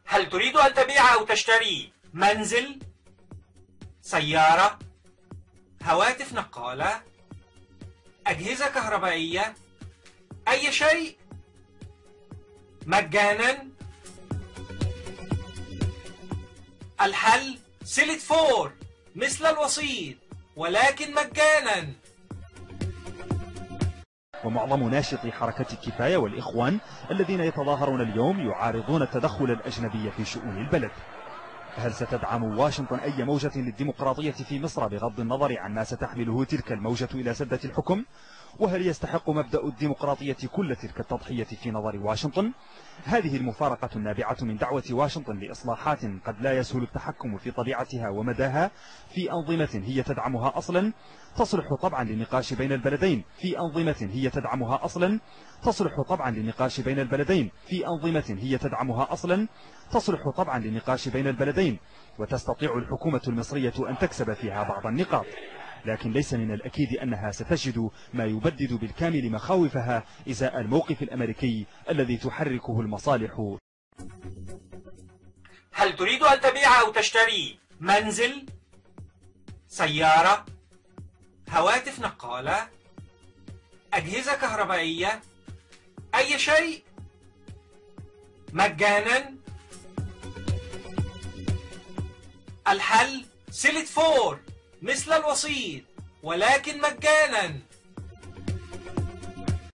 هل تريد أن تبيع أو تشتري منزل، سيارة، هواتف نقالة، أجهزة كهربائية، أي شيء مجانا؟ الحل سيلت فور مثل الوسيط ولكن مجانا. ومعظم ناشطي حركة كفاية والإخوان الذين يتظاهرون اليوم يعارضون التدخل الأجنبي في شؤون البلد. هل ستدعم واشنطن أي موجة للديمقراطية في مصر بغض النظر عن ما ستحمله تلك الموجة إلى سدة الحكم؟ وهل يستحق مبدأ الديمقراطية كل تلك التضحية في نظر واشنطن؟ هذه المفارقة النابعة من دعوة واشنطن لإصلاحات قد لا يسهل التحكم في طبيعتها ومداها في أنظمة هي تدعمها أصلا تصلح طبعا للنقاش بين البلدين في أنظمة هي تدعمها أصلا تصلح طبعا للنقاش بين البلدين في أنظمة هي تدعمها أصلا تصلح طبعا للنقاش بين البلدين، وتستطيع الحكومة المصرية أن تكسب فيها بعض النقاط، لكن ليس من الأكيد أنها ستجد ما يبدد بالكامل مخاوفها إزاء الموقف الأمريكي الذي تحركه المصالح. هل تريد أن تبيع أو تشتري منزل، سيارة، هواتف نقالة، أجهزة كهربائية، أي شيء مجانا؟ الحل سيلت فور مثل الوسيط ولكن مجانا.